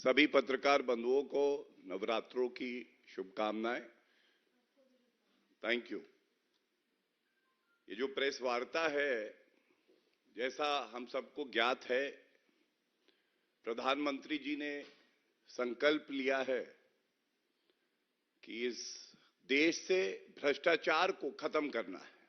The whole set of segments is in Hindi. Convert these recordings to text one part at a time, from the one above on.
सभी पत्रकार बंधुओं को नवरात्रों की शुभकामनाएं। Thank you. ये जो प्रेस वार्ता है, जैसा हम सबको ज्ञात है, प्रधानमंत्री जी ने संकल्प लिया है कि इस देश से भ्रष्टाचार को खत्म करना है।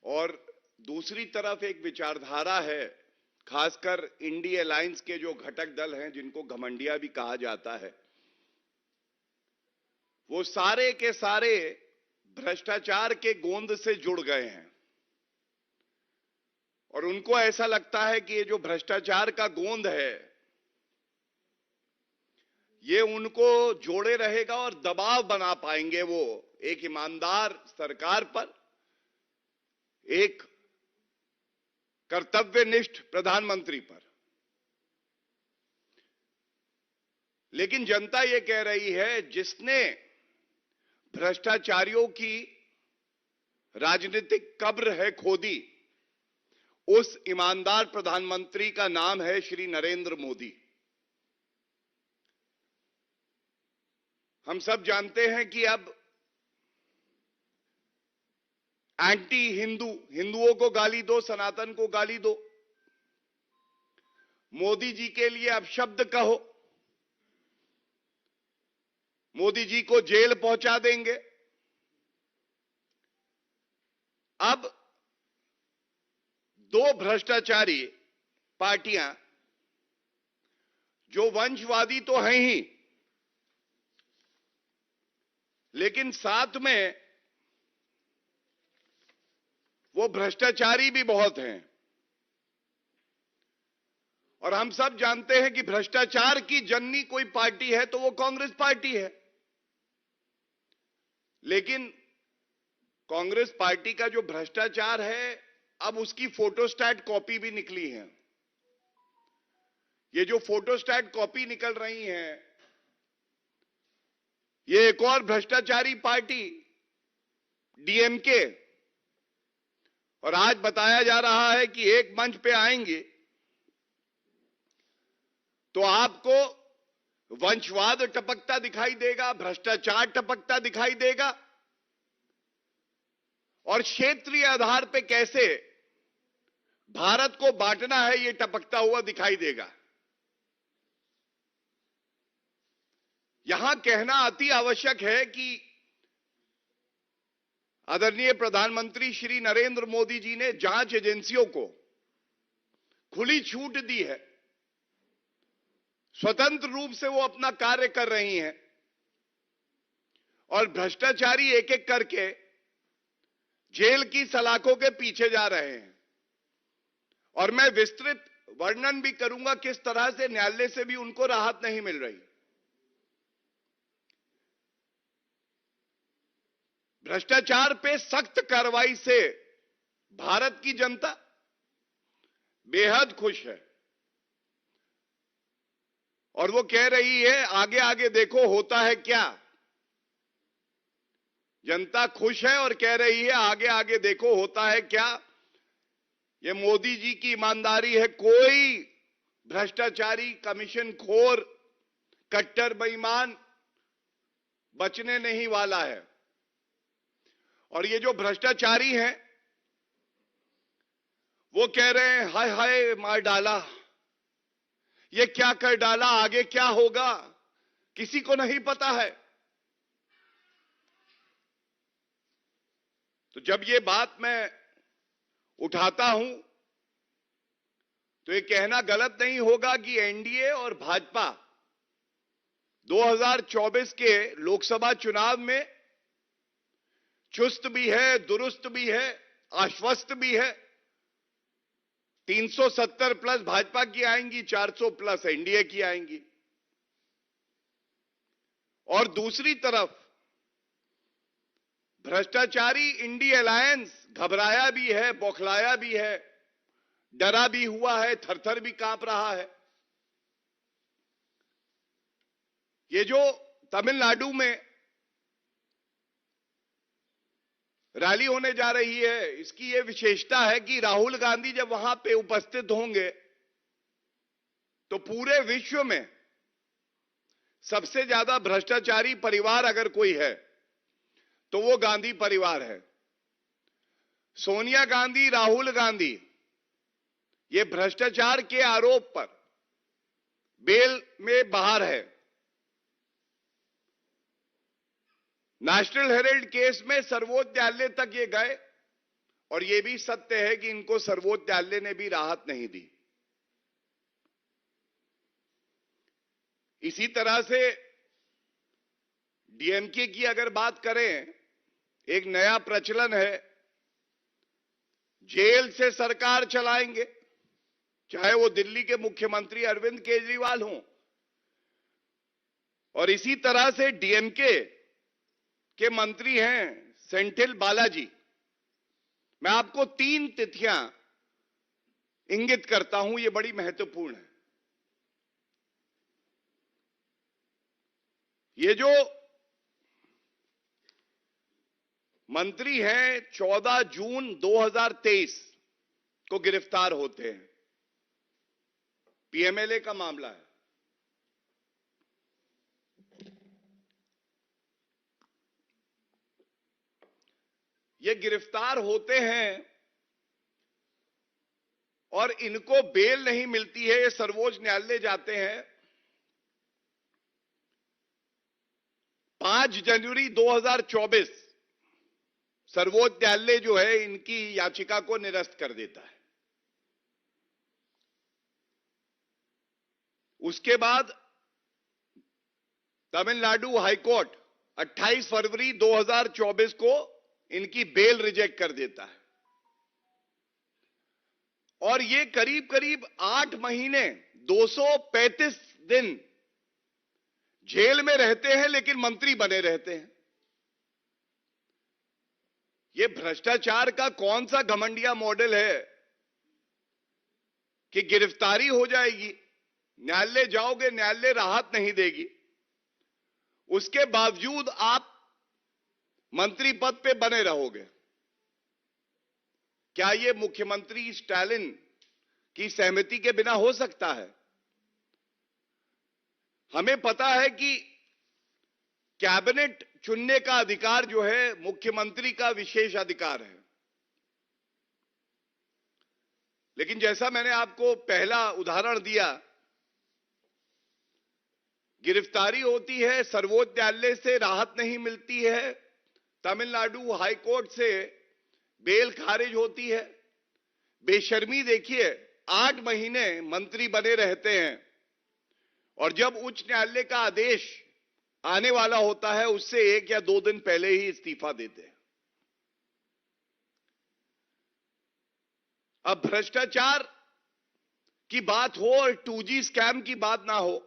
और दूसरी तरफ एक विचारधारा है, खासकर इंडी अलायंस के जो घटक दल हैं, जिनको घमंडिया भी कहा जाता है, वो सारे के सारे भ्रष्टाचार के गोंद से जुड़ गए हैं। और उनको ऐसा लगता है कि ये जो भ्रष्टाचार का गोंद है, ये उनको जोड़े रहेगा और दबाव बना पाएंगे वो एक ईमानदार सरकार पर, एक कर्तव्यनिष्ठ प्रधानमंत्री पर। लेकिन जनता ये कह रही है, जिसने भ्रष्टाचारियों की राजनीतिक कब्र है खोदी, उस ईमानदार प्रधानमंत्री का नाम है श्री नरेंद्र मोदी। हम सब जानते हैं कि अब एंटी हिंदू, हिंदुओं को गाली दो, सनातन को गाली दो, मोदी जी के लिए अब शब्द कहो, मोदी जी को जेल पहुंचा देंगे। अब दो भ्रष्टाचारी पार्टियां, जो वंशवादी तो हैं ही, लेकिन साथ में वो भ्रष्टाचारी भी बहुत हैं। और हम सब जानते हैं कि भ्रष्टाचार की जननी कोई पार्टी है तो वो कांग्रेस पार्टी है। लेकिन कांग्रेस पार्टी का जो भ्रष्टाचार है, अब उसकी फोटोस्टैट कॉपी भी निकली है। ये जो फोटोस्टैट कॉपी निकल रही हैं, ये एक और भ्रष्टाचारी पार्टी डीएमके, और आज बताया जा रहा है कि एक मंच पे आएंगे तो आपको वंशवाद टपकता दिखाई देगा, भ्रष्टाचार टपकता दिखाई देगा, और क्षेत्रीय आधार पे कैसे भारत को बांटना है, ये टपकता हुआ दिखाई देगा। यहां कहना अति आवश्यक है कि आदरणीय प्रधानमंत्री श्री नरेंद्र मोदी जी ने जांच एजेंसियों को खुली छूट दी है। स्वतंत्र रूप से वो अपना कार्य कर रही हैं और भ्रष्टाचारी एक एक करके जेल की सलाखों के पीछे जा रहे हैं। और मैं विस्तृत वर्णन भी करूंगा किस तरह से न्यायालय से भी उनको राहत नहीं मिल रही। भ्रष्टाचार पे सख्त कार्रवाई से भारत की जनता बेहद खुश है और वो कह रही है, आगे आगे देखो होता है क्या। जनता खुश है और कह रही है, आगे आगे देखो होता है क्या। ये मोदी जी की ईमानदारी है, कोई भ्रष्टाचारी, कमीशन खोर, कट्टर बेईमान बचने नहीं वाला है। और ये जो भ्रष्टाचारी हैं, वो कह रहे हैं, हाय हाय मार डाला, ये क्या कर डाला, आगे क्या होगा किसी को नहीं पता है। तो जब ये बात मैं उठाता हूं तो ये कहना गलत नहीं होगा कि एनडीए और भाजपा 2024 के लोकसभा चुनाव में चुस्त भी है, दुरुस्त भी है, आश्वस्त भी है। 370 प्लस भाजपा की आएंगी, 400 प्लस एनडीए की आएंगी। और दूसरी तरफ भ्रष्टाचारी इंडी अलायंस घबराया भी है, बौखलाया भी है, डरा भी हुआ है, थरथर भी कांप रहा है। ये जो तमिलनाडु में रैली होने जा रही है, इसकी ये विशेषता है कि राहुल गांधी जब वहां पे उपस्थित होंगे तो पूरे विश्व में सबसे ज्यादा भ्रष्टाचारी परिवार अगर कोई है तो वो गांधी परिवार है। सोनिया गांधी, राहुल गांधी ये भ्रष्टाचार के आरोप पर बेल में बाहर है। नेशनल हेराल्ड केस में सर्वोच्च न्यायालय तक ये गए और ये भी सत्य है कि इनको सर्वोच्च न्यायालय ने भी राहत नहीं दी। इसी तरह से डीएमके की अगर बात करें, एक नया प्रचलन है, जेल से सरकार चलाएंगे, चाहे वो दिल्ली के मुख्यमंत्री अरविंद केजरीवाल हों। और इसी तरह से डीएमके के मंत्री हैं सेंथिल बालाजी। मैं आपको 3 तिथियां इंगित करता हूं, ये बड़ी महत्वपूर्ण है। ये जो मंत्री हैं 14 जून 2023 को गिरफ्तार होते हैं। पीएमएलए का मामला है। ये गिरफ्तार होते हैं और इनको बेल नहीं मिलती है, ये सर्वोच्च न्यायालय जाते हैं। 5 जनवरी 2024 सर्वोच्च न्यायालय जो है इनकी याचिका को निरस्त कर देता है। उसके बाद तमिलनाडु हाईकोर्ट 28 फरवरी 2024 को इनकी बेल रिजेक्ट कर देता है। और ये करीब करीब 8 महीने 235 दिन जेल में रहते हैं, लेकिन मंत्री बने रहते हैं। ये भ्रष्टाचार का कौन सा घमंडिया मॉडल है कि गिरफ्तारी हो जाएगी, न्यायालय जाओगे, न्यायालय राहत नहीं देगी, उसके बावजूद आप मंत्री पद पे बने रहोगे। क्या यह मुख्यमंत्री स्टालिन की सहमति के बिना हो सकता है? हमें पता है कि कैबिनेट चुनने का अधिकार जो है मुख्यमंत्री का विशेष अधिकार है। लेकिन जैसा मैंने आपको पहला उदाहरण दिया, गिरफ्तारी होती है, सर्वोच्च न्यायालय से राहत नहीं मिलती है, तमिलनाडु हाईकोर्ट से बेल खारिज होती है। बेशर्मी देखिए, 8 महीने मंत्री बने रहते हैं और जब उच्च न्यायालय का आदेश आने वाला होता है उससे 1 या 2 दिन पहले ही इस्तीफा देते हैं। अब भ्रष्टाचार की बात हो और 2G स्कैम की बात ना हो,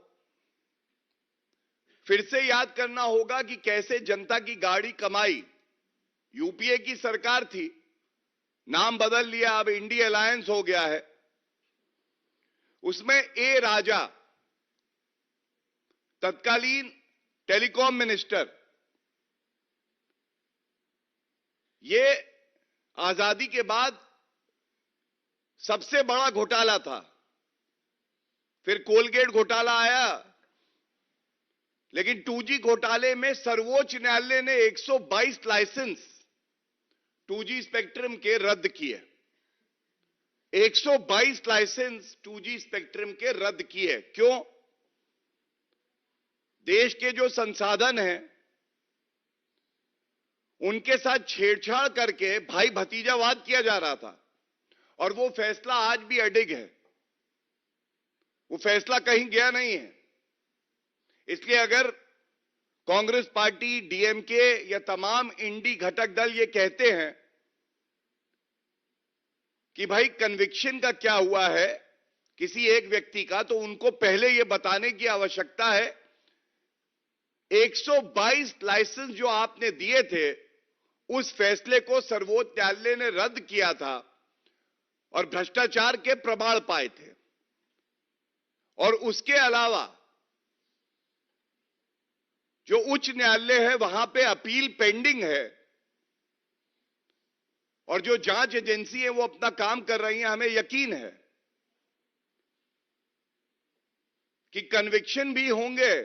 फिर से याद करना होगा कि कैसे जनता की गाड़ी कमाई। यूपीए की सरकार थी, नाम बदल लिया, अब इंडी अलायंस हो गया है। उसमें ए राजा तत्कालीन टेलीकॉम मिनिस्टर, ये आजादी के बाद सबसे बड़ा घोटाला था। फिर कोलगेट घोटाला आया, लेकिन 2G घोटाले में सर्वोच्च न्यायालय ने 122 लाइसेंस 2G स्पेक्ट्रम के रद्द किए। 122 लाइसेंस 2G स्पेक्ट्रम के रद्द किए। क्यों? देश के जो संसाधन हैं उनके साथ छेड़छाड़ करके भाई भतीजावाद किया जा रहा था और वो फैसला आज भी अडिग है, वो फैसला कहीं गया नहीं है। इसलिए अगर कांग्रेस पार्टी, डीएमके या तमाम इंडी घटक दल ये कहते हैं कि भाई कन्विक्शन का क्या हुआ है किसी एक व्यक्ति का, तो उनको पहले ये बताने की आवश्यकता है 122 लाइसेंस जो आपने दिए थे उस फैसले को सर्वोच्च न्यायालय ने रद्द किया था और भ्रष्टाचार के प्रमाण पाए थे। और उसके अलावा जो उच्च न्यायालय है वहां पे अपील पेंडिंग है और जो जांच एजेंसी है वो अपना काम कर रही है, हमें यकीन है। कि कन्विक्शन भी होंगे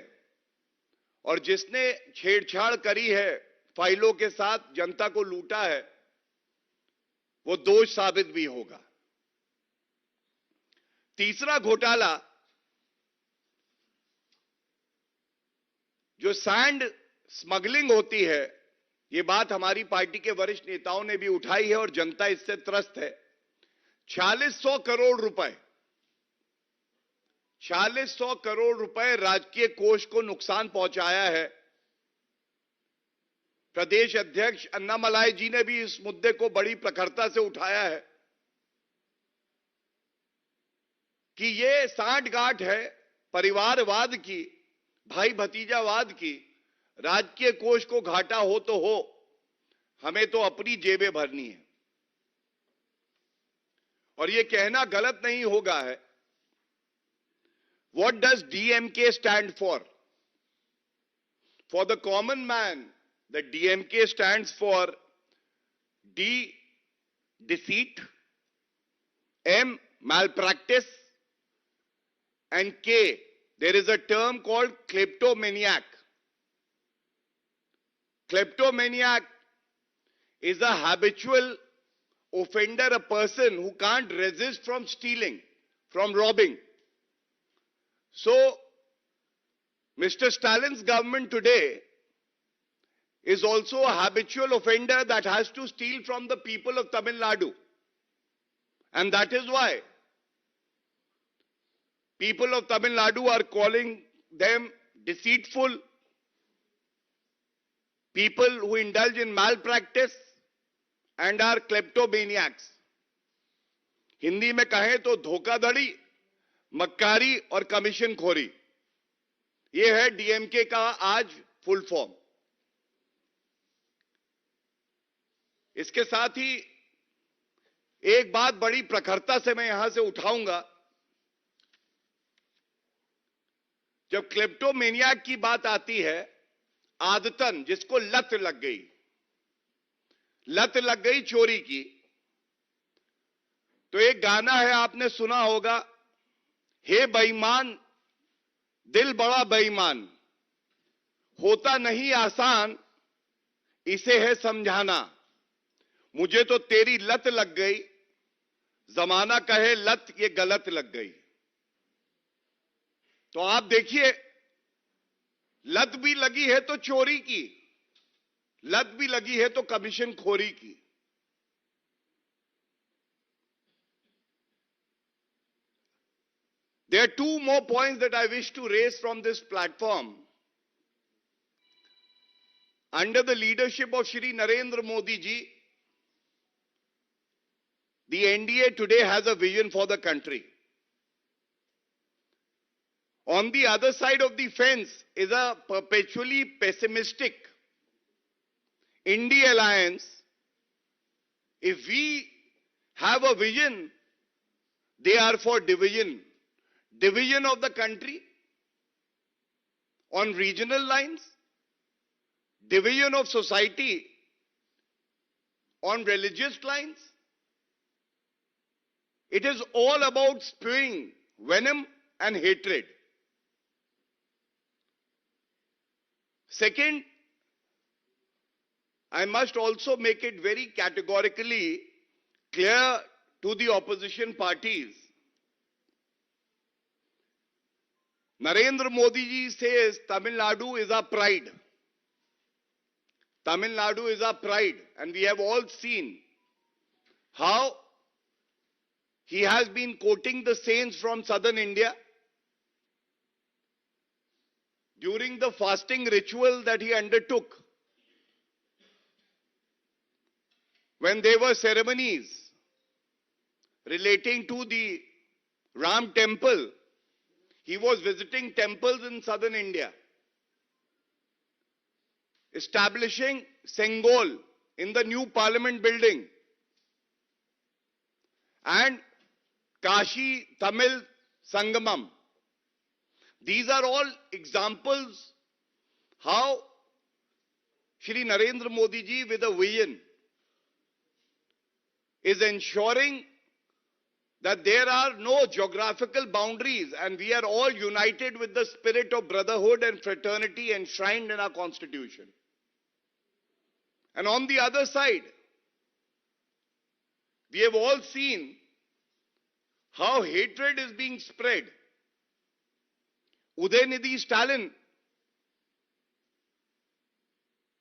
और जिसने छेड़छाड़ करी है फाइलों के साथ, जनता को लूटा है, वो दोष साबित भी होगा। तीसरा घोटाला जो सैंड स्मगलिंग होती है, ये बात हमारी पार्टी के वरिष्ठ नेताओं ने भी उठाई है और जनता इससे त्रस्त है। 4600 करोड़ रुपए 4600 करोड़ रुपए राजकीय कोष को नुकसान पहुंचाया है। प्रदेश अध्यक्ष अन्नामलाई जी ने भी इस मुद्दे को बड़ी प्रखरता से उठाया है कि ये सांठगांठ है परिवारवाद की, भाई भतीजावाद की। राजकीय कोष को घाटा हो तो हो, हमें तो अपनी जेबें भरनी है। और ये कहना गलत नहीं होगा है। What does DMK stand for? For the common man, the DMK stands for D, deceit, M, malpractice, and K, there is a term called kleptomaniac. Kleptomaniac is a habitual offender, a person who can't resist from stealing, from robbing. So, Mr. Stalin's government today is also a habitual offender that has to steal from the people of Tamil Nadu. And that is why people of Tamil Nadu are calling them deceitful, people who indulge in malpractice and are kleptomaniacs. Hindi में कहें तो धोखाधड़ी, मक्कारी और कमीशन खोरी, ये है डीएमके का आज फुल फॉर्म। इसके साथ ही एक बात बड़ी प्रखरता से मैं यहां से उठाऊंगा। जब क्लेप्टोमेनियाक की बात आती है, आदतन जिसको लत लग गई चोरी की, तो एक गाना है आपने सुना होगा, हे बेईमान दिल बड़ा बेईमान, होता नहीं आसान इसे है समझाना, मुझे तो तेरी लत लग गई, जमाना कहे लत ये गलत लग गई। तो आप देखिए, लत भी लगी है तो चोरी की, लत भी लगी है तो कमीशन खोरी की। There are two more points that I wish to raise from this platform. Under the leadership of Shri Narendra Modi ji, the NDA today has a vision for the country. On the other side of the fence is a perpetually pessimistic India alliance. If we have a vision, they are for division. Division of the country on regional lines, division of society on religious lines. It is all about spewing venom and hatred. Second, I must also make it very categorically clear to the opposition parties. Narendra Modi ji says Tamil Nadu is our pride. Tamil Nadu is our pride, and we have all seen how he has been quoting the saints from southern India during the fasting ritual that he undertook. When there were ceremonies relating to the Ram temple, he was visiting temples in southern India, establishing Sengol in the new parliament building, and Kashi Tamil Sangamam. These are all examples how Shri Narendra Modi ji with a vision is ensuring that there are no geographical boundaries and we are all united with the spirit of brotherhood and fraternity enshrined in our constitution. And on the other side, we have all seen how hatred is being spread. Udaynidhi Stalin,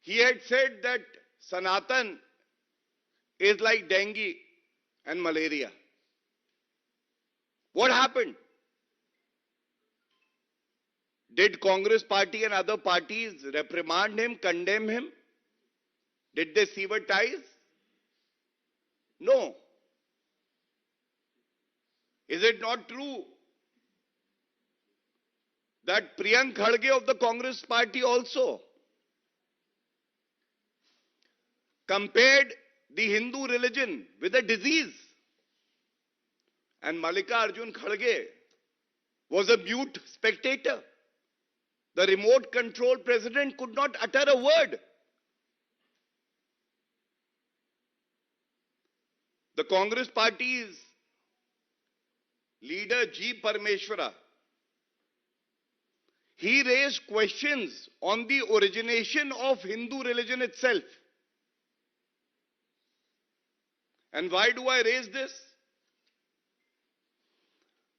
he had said that Sanatan is like dengue and malaria. What happened? Did Congress party and other parties reprimand him, condemn him? Did they sever ties? No. Is it not true that Priyank Kharge of the Congress party also compared the Hindu religion with a disease? And Mallikarjun Kharge was a mute spectator. The remote control president could not utter a word. The Congress party's leader G. Parameswara, he raised questions on the origination of Hindu religion itself. And why do I raise this?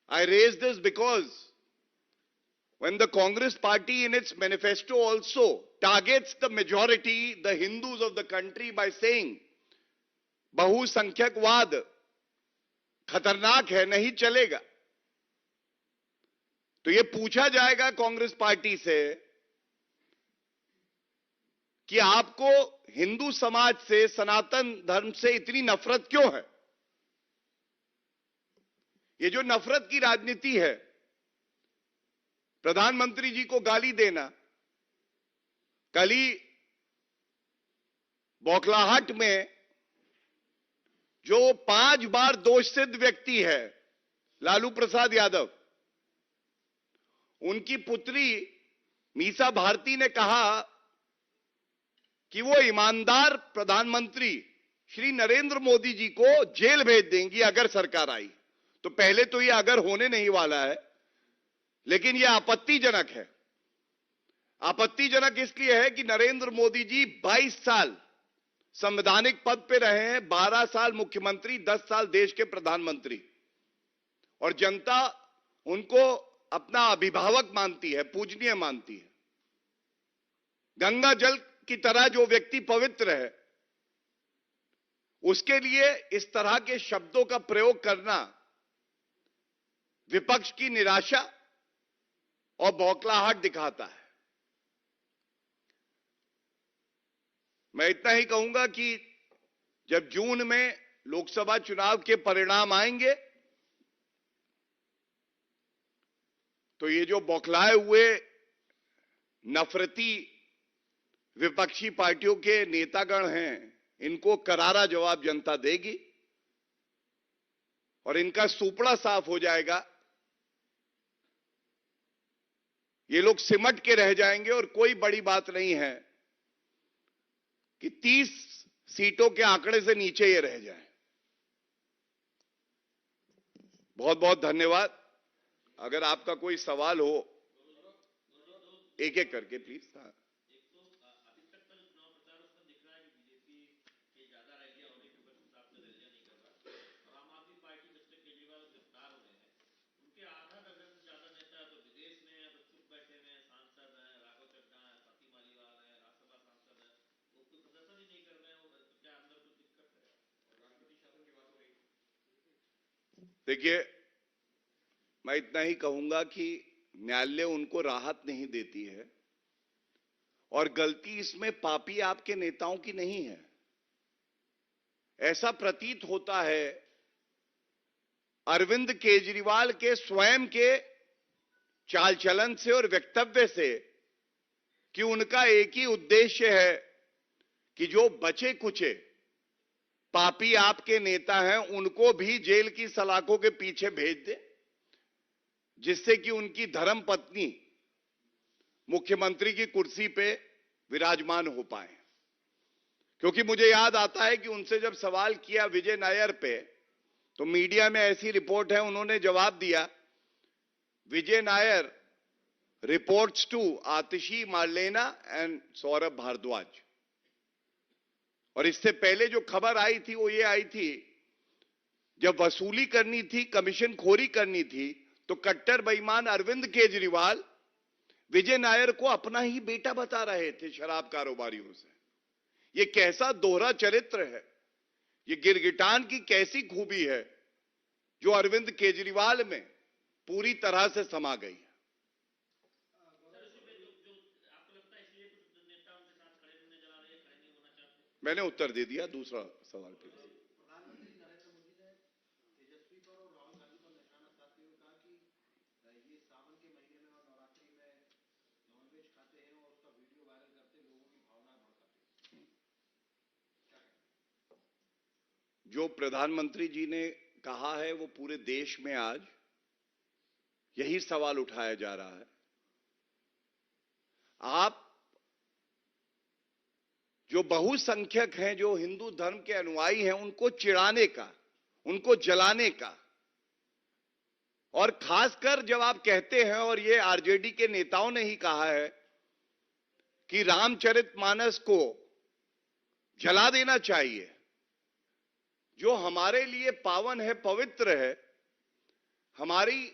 I raise this because when the Congress party in its manifesto also targets the majority, the Hindus of the country, by saying बहुसंख्यकवाद खतरनाक है, नहीं चलेगा, तो ये पूछा जाएगा कांग्रेस पार्टी से कि आपको हिंदू समाज से, सनातन धर्म से इतनी नफरत क्यों है? ये जो नफरत की राजनीति है, प्रधानमंत्री जी को गाली देना, कल ही बौखलाहट में जो 5 बार दोषसिद्ध व्यक्ति है लालू प्रसाद यादव, उनकी पुत्री मीसा भारती ने कहा कि वो ईमानदार प्रधानमंत्री श्री नरेंद्र मोदी जी को जेल भेज देंगी अगर सरकार आई। तो पहले तो ये अगर होने नहीं वाला है, लेकिन ये आपत्तिजनक है। आपत्तिजनक इसलिए है कि नरेंद्र मोदी जी 22 साल संवैधानिक पद पे रहे हैं, 12 साल मुख्यमंत्री, 10 साल देश के प्रधानमंत्री, और जनता उनको अपना अभिभावक मानती है, पूजनीय मानती है। गंगा जल की तरह जो व्यक्ति पवित्र है, उसके लिए इस तरह के शब्दों का प्रयोग करना विपक्ष की निराशा और बौखलाहट दिखाता है। मैं इतना ही कहूंगा कि जब जून में लोकसभा चुनाव के परिणाम आएंगे तो ये जो बौखलाए हुए नफरती विपक्षी पार्टियों के नेतागण हैं, इनको करारा जवाब जनता देगी और इनका सूपड़ा साफ हो जाएगा। ये लोग सिमट के रह जाएंगे और कोई बड़ी बात नहीं है कि 30 सीटों के आंकड़े से नीचे ये रह जाए। बहुत बहुत धन्यवाद। अगर आपका कोई सवाल हो, एक एक करके प्लीज। हाँ, देखिए, मैं इतना ही कहूंगा कि न्यायालय उनको राहत नहीं देती है और गलती इसमें पापी आपके नेताओं की नहीं है। ऐसा प्रतीत होता है अरविंद केजरीवाल के स्वयं के चाल चलन से और वक्तव्य से कि उनका एक ही उद्देश्य है कि जो बचे कुचे पापी आपके नेता हैं उनको भी जेल की सलाखों के पीछे भेज दे, जिससे कि उनकी धर्म पत्नी मुख्यमंत्री की कुर्सी पे विराजमान हो पाए। क्योंकि मुझे याद आता है कि उनसे जब सवाल किया विजय नायर पे, तो मीडिया में ऐसी रिपोर्ट है, उन्होंने जवाब दिया, Vijay Nair reports to Atishi Marlena and Saurabh Bharadwaj. और इससे पहले जो खबर आई थी वो ये आई थी, जब वसूली करनी थी, कमीशन खोरी करनी थी, तो कट्टर बेईमान अरविंद केजरीवाल विजय नायर को अपना ही बेटा बता रहे थे शराब कारोबारियों से। ये कैसा दोहरा चरित्र है, ये गिरगिटान की कैसी खूबी है जो अरविंद केजरीवाल में पूरी तरह से समा गई है। मैंने उत्तर दे दिया, दूसरा सवाल फिर। प्रधानमंत्री नरेंद्र मोदी ने तेजस्वी पर और राहुल गांधी पर निशाना साधते हुए कहा कि ये सावन के महीने में और नवरात्रि में नॉनवेज खाते हैं और उसका वीडियो वायरल करते लोगों की भावनाएं भड़काते हैं। जो प्रधानमंत्री जी ने कहा है वो पूरे देश में आज यही सवाल उठाया जा रहा है। आप जो बहुसंख्यक हैं, जो हिंदू धर्म के अनुयायी हैं, उनको चिढ़ाने का, उनको जलाने का, और खासकर जब आप कहते हैं, और ये आरजेडी के नेताओं ने ही कहा है कि रामचरितमानस को जला देना चाहिए, जो हमारे लिए पावन है, पवित्र है, हमारी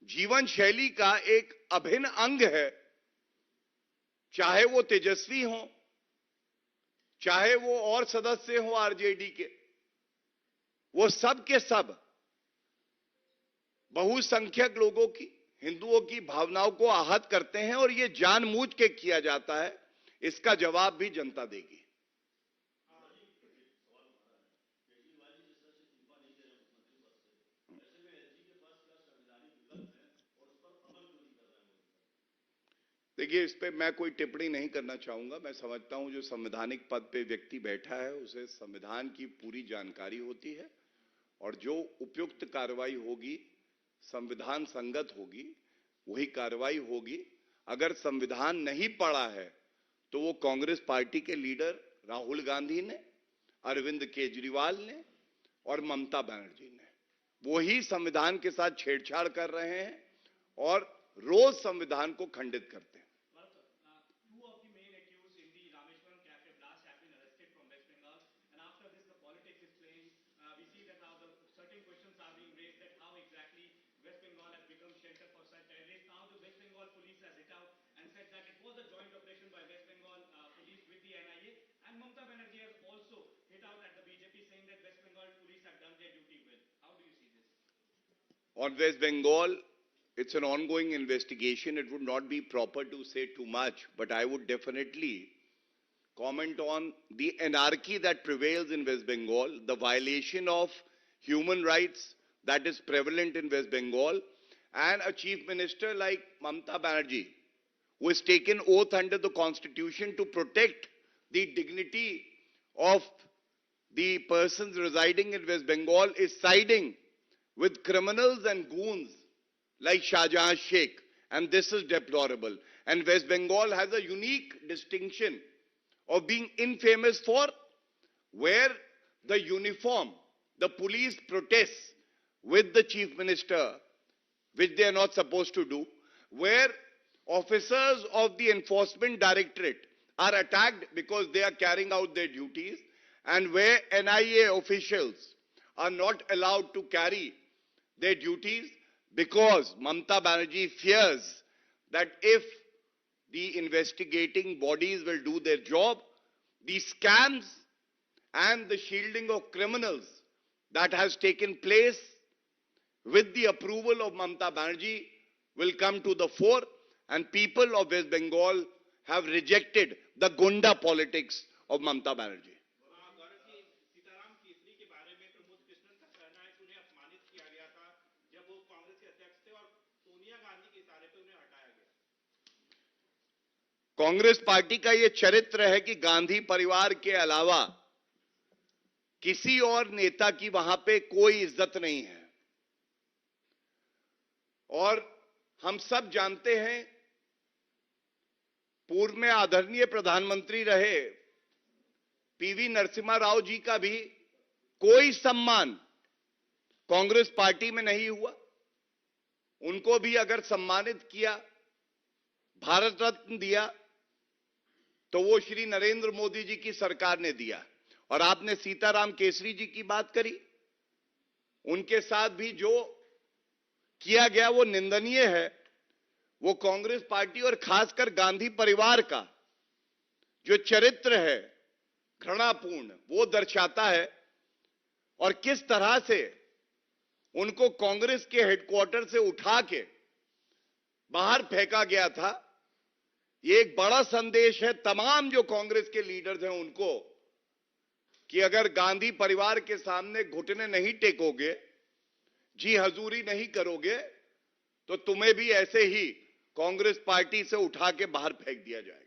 जीवन शैली का एक अभिन्न अंग है, चाहे वो तेजस्वी हो, चाहे वो और सदस्य हो आरजेडी के, वो सब के सब बहुसंख्यक लोगों की, हिंदुओं की भावनाओं को आहत करते हैं, और ये जानबूझ के किया जाता है। इसका जवाब भी जनता देगी। देखिए, इस पे मैं कोई टिप्पणी नहीं करना चाहूंगा। मैं समझता हूं जो संवैधानिक पद पे व्यक्ति बैठा है उसे संविधान की पूरी जानकारी होती है, और जो उपयुक्त कार्रवाई होगी, संविधान संगत होगी, वही कार्रवाई होगी। अगर संविधान नहीं पढ़ा है तो वो कांग्रेस पार्टी के लीडर राहुल गांधी ने, अरविंद केजरीवाल ने और ममता बनर्जी ने, वो ही संविधान के साथ छेड़छाड़ कर रहे हैं और रोज संविधान को खंडित करते हैं। Mamata Banerjee has also hit out at the BJP, saying that West Bengal police have done their duty well. How do you see this? On West Bengal, it's an ongoing investigation. It would not be proper to say too much, but I would definitely comment on the anarchy that prevails in West Bengal, the violation of human rights that is prevalent in West Bengal, and a chief minister like Mamata Banerjee, who has taken oath under the constitution to protect the dignity of the persons residing in West Bengal, is siding with criminals and goons like Shahjahan Sheikh, and this is deplorable. And West Bengal has a unique distinction of being infamous for where the uniform, the police protests with the chief minister, which they are not supposed to do, where officers of the enforcement directorate are attacked because they are carrying out their duties, and where NIA officials are not allowed to carry their duties because Mamata Banerjee fears that if the investigating bodies will do their job, the scams and the shielding of criminals that has taken place with the approval of Mamata Banerjee will come to the fore, and people of West Bengal have rejected the Gunda politics of Mamata Banerjee. Congress party का यह चरित्र है कि गांधी परिवार के अलावा किसी और नेता की वहां पे कोई इज्जत नहीं है। और हम सब जानते हैं, पूर्व में आदरणीय प्रधानमंत्री रहे पीवी नरसिम्हा राव जी का भी कोई सम्मान कांग्रेस पार्टी में नहीं हुआ। उनको भी अगर सम्मानित किया, भारत रत्न दिया, तो वो श्री नरेंद्र मोदी जी की सरकार ने दिया। और आपने सीताराम केसरी जी की बात करी, उनके साथ भी जो किया गया वो निंदनीय है। वो कांग्रेस पार्टी और खासकर गांधी परिवार का जो चरित्र है घृणापूर्ण, वो दर्शाता है। और किस तरह से उनको कांग्रेस के हेडक्वार्टर से उठा के बाहर फेंका गया था, ये एक बड़ा संदेश है तमाम जो कांग्रेस के लीडर्स हैं उनको, कि अगर गांधी परिवार के सामने घुटने नहीं टेकोगे, जी हजूरी नहीं करोगे, तो तुम्हें भी ऐसे ही कांग्रेस पार्टी से उठा के बाहर फेंक दिया जाएगा।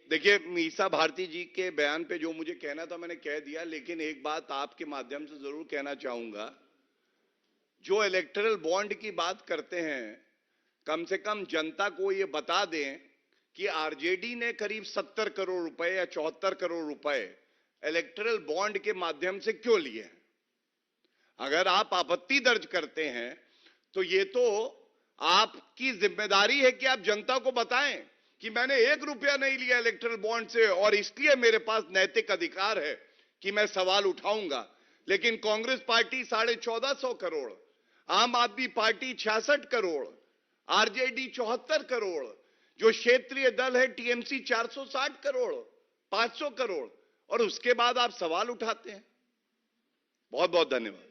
देखिए, मीसा भारती जी के बयान पे जो मुझे कहना था मैंने कह दिया, लेकिन एक बात आपके माध्यम से जरूर कहना चाहूंगा। जो इलेक्टोरल बॉन्ड की बात करते हैं, कम से कम जनता को ये बता दें कि आरजेडी ने करीब 70 करोड़ रुपए या 74 करोड़ रुपए इलेक्टोरल बॉन्ड के माध्यम से क्यों लिए हैं। अगर आप आपत्ति दर्ज करते हैं तो ये तो आपकी जिम्मेदारी है कि आप जनता को बताएं कि मैंने 1 रुपया नहीं लिया इलेक्टोरल बॉन्ड से, और इसलिए मेरे पास नैतिक अधिकार है कि मैं सवाल उठाऊंगा। लेकिन कांग्रेस पार्टी 1450 करोड़, आम आदमी पार्टी 66 करोड़, आरजेडी 74 करोड़, जो क्षेत्रीय दल है टीएमसी 460 करोड़, 500 करोड़, और उसके बाद आप सवाल उठाते हैं। बहुत बहुत धन्यवाद।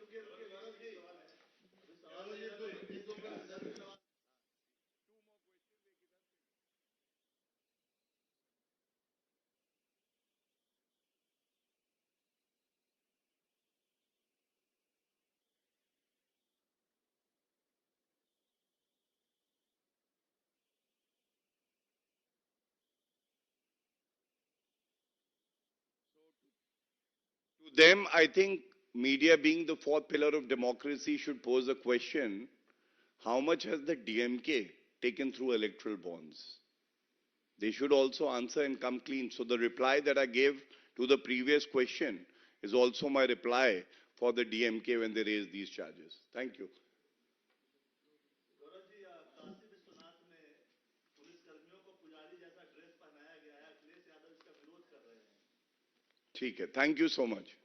To them, I think media being the fourth pillar of democracy should pose a question: how much has the DMK taken through electoral bonds? They should also answer and come clean. So the reply that I gave to the previous question is also my reply for the DMK when they raise these charges. Thank you. Gaurav ji, Kashi Vishwanath में पुलिसकर्मियों को पुजारी जैसा ड्रेस पहनाया गया है, अखिलेश यादव इसका विरोध कर रहे हैं। ठीक है, थैंक यू सो मच।